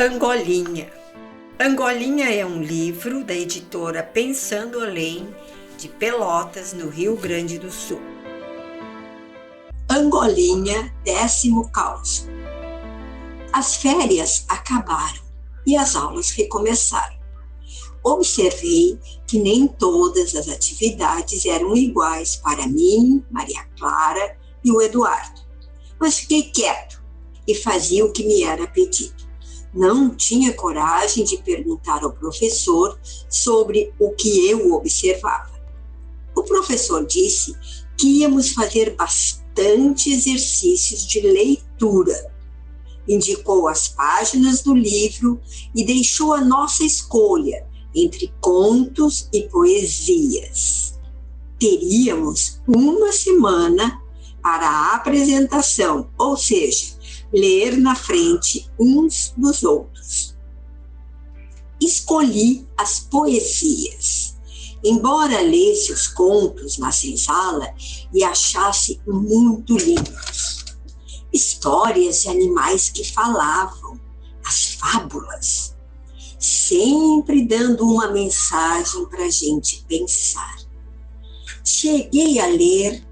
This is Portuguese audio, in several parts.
Angolinha. Angolinha é um livro da editora Pensando Além, de Pelotas, no Rio Grande do Sul. Angolinha, 10º caos. As férias acabaram e as aulas recomeçaram. Observei que nem todas as atividades eram iguais para mim, Maria Clara e o Eduardo. Mas fiquei quieto e fazia o que me era pedido. Não tinha coragem de perguntar ao professor sobre o que eu observava. O professor disse que íamos fazer bastante exercícios de leitura. Indicou as páginas do livro e deixou a nossa escolha entre contos e poesias. Teríamos uma semana para a apresentação, ou seja, ler na frente uns dos outros. Escolhi as poesias. Embora lesse os contos na senzala e achasse muito lindos. Histórias de animais que falavam, as fábulas, sempre dando uma mensagem para a gente pensar. Cheguei a ler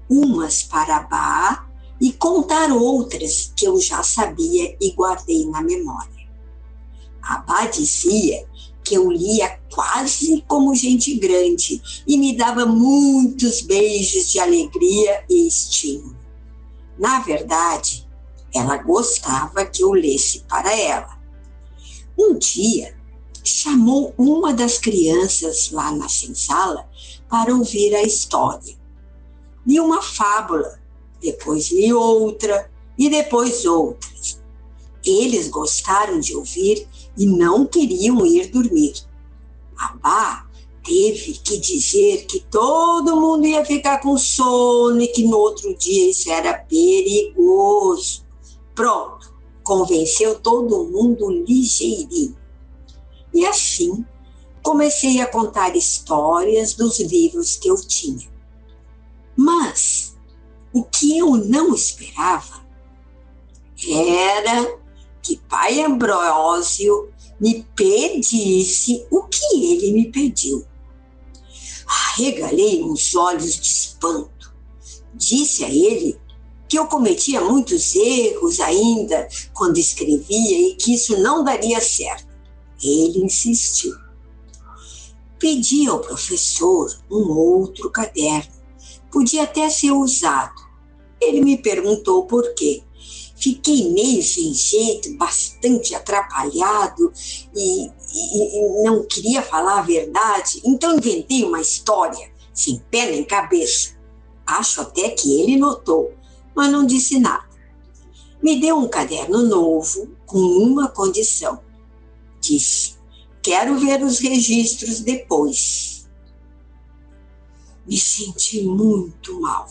umas para Bá e contar outras que eu já sabia e guardei na memória. A Bá dizia que eu lia quase como gente grande e me dava muitos beijos de alegria e estímulo. Na verdade, ela gostava que eu lesse para ela. Um dia, chamou uma das crianças lá na senzala para ouvir a história. Li uma fábula, depois li outra e depois outras. Eles gostaram de ouvir e não queriam ir dormir. A Bá teve que dizer que todo mundo ia ficar com sono e que no outro dia isso era perigoso. Pronto, convenceu todo mundo ligeirinho. E assim, comecei a contar histórias dos livros que eu tinha. Mas o que eu não esperava era que Pai Ambrósio me pedisse o que ele me pediu. Arregalei uns olhos de espanto. Disse a ele que eu cometia muitos erros ainda quando escrevia e que isso não daria certo. Ele insistiu. Pedi ao professor um outro caderno. Podia até ser usado. Ele me perguntou por quê. Fiquei meio sem jeito, bastante atrapalhado e não queria falar a verdade, então inventei uma história, sem pé nem cabeça. Acho até que ele notou, mas não disse nada. Me deu um caderno novo com uma condição. Disse, quero ver os registros depois. Me senti muito mal.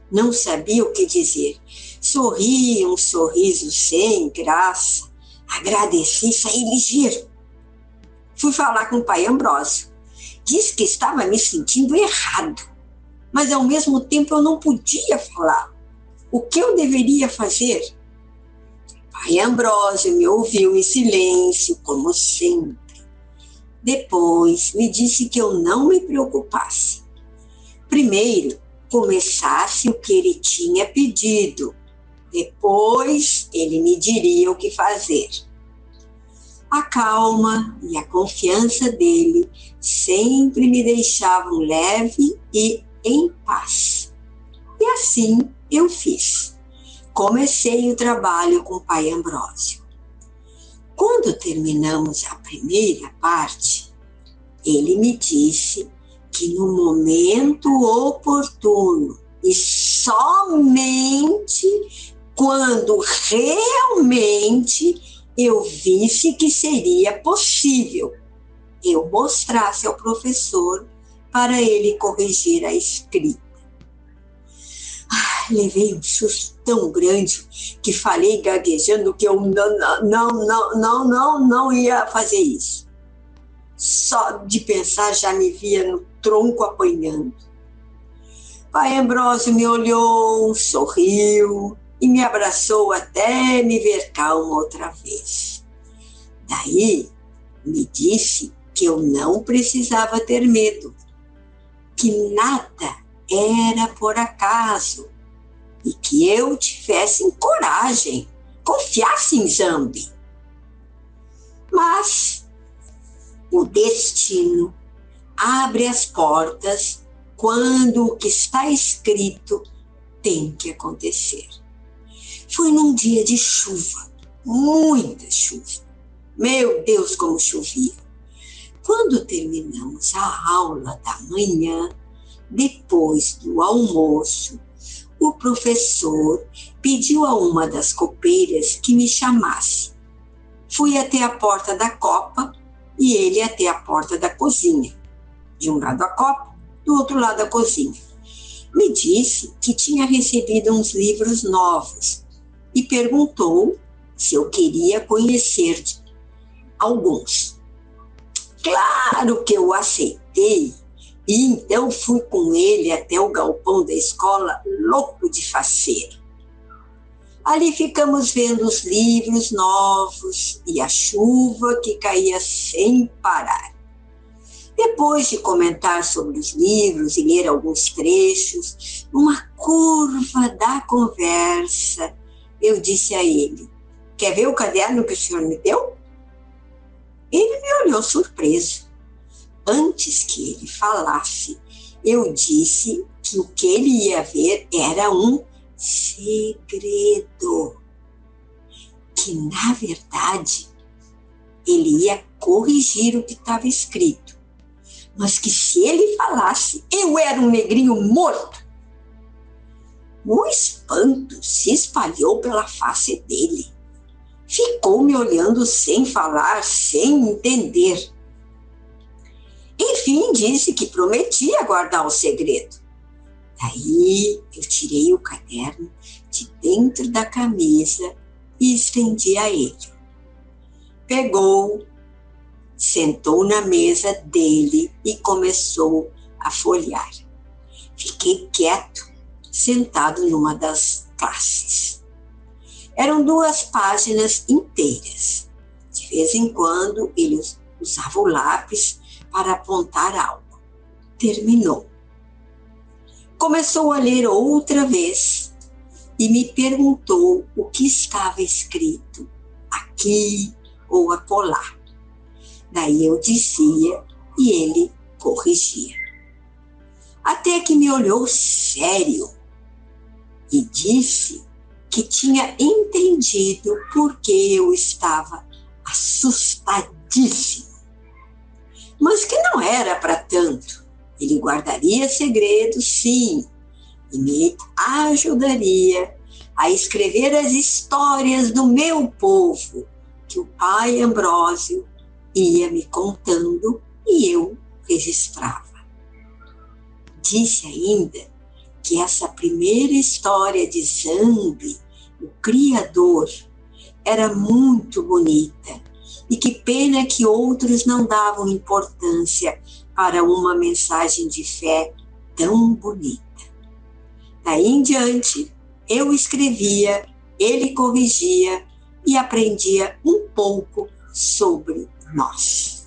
Não sabia o que dizer. Sorri, um sorriso sem graça. Agradeci e saí ligeiro. Fui falar com o Pai Ambrósio. Disse que estava me sentindo errado. Mas ao mesmo tempo eu não podia falar. O que eu deveria fazer? Pai Ambrósio me ouviu em silêncio, como sempre. Depois me disse que eu não me preocupasse. Primeiro, começasse o que ele tinha pedido. Depois, ele me diria o que fazer. A calma e a confiança dele sempre me deixavam leve e em paz. E assim eu fiz. Comecei o trabalho com o Pai Ambrósio. Quando terminamos a primeira parte, ele me disse que no momento oportuno e somente quando realmente eu visse que seria possível, eu mostrasse ao professor para ele corrigir a escrita. Levei um susto tão grande que falei gaguejando que eu não ia fazer isso. Só de pensar já me via no tronco apanhando. Pai Ambrósio me olhou, sorriu e me abraçou até me ver calma outra vez. Daí me disse que eu não precisava ter medo, que nada era por acaso e que eu tivesse coragem, confiasse em Zambi. Mas o destino abre as portas quando o que está escrito tem que acontecer. Foi num dia de chuva, muita chuva. Meu Deus, como chovia! Quando terminamos a aula da manhã, depois do almoço, o professor pediu a uma das copeiras que me chamasse. Fui até a porta da copa e ele até a porta da cozinha. De um lado a copa, do outro lado a cozinha. Me disse que tinha recebido uns livros novos e perguntou se eu queria conhecer alguns. Claro que eu aceitei e então fui com ele até o galpão da escola, louco de faceiro. Ali ficamos vendo os livros novos e a chuva que caía sem parar. Depois de comentar sobre os livros e ler alguns trechos, numa curva da conversa, eu disse a ele: quer ver o caderno que o senhor me deu? Ele me olhou surpreso. Antes que ele falasse, eu disse que o que ele ia ver era um segredo. Que, na verdade, ele ia corrigir o que estava escrito. Mas que se ele falasse, eu era um negrinho morto. O espanto se espalhou pela face dele. Ficou me olhando sem falar, sem entender. Enfim, disse que prometia guardar o segredo. Daí eu tirei o caderno de dentro da camisa e estendi a ele. Pegou, sentou na mesa dele e começou a folhear. Fiquei quieto, sentado numa das classes. Eram 2 páginas inteiras. De vez em quando ele usava o lápis para apontar algo. Terminou. Começou a ler outra vez e me perguntou o que estava escrito aqui ou acolá. Daí eu dizia e ele corrigia. Até que me olhou sério e disse que tinha entendido por que eu estava assustadíssimo. Mas que não era para tanto. Ele guardaria segredos, sim, e me ajudaria a escrever as histórias do meu povo, que o pai Ambrósio ia me contando e eu registrava. Disse ainda que essa primeira história de Zambi, o criador, era muito bonita e que pena que outros não davam importância para uma mensagem de fé tão bonita. Daí em diante, eu escrevia, ele corrigia e aprendia um pouco sobre nós.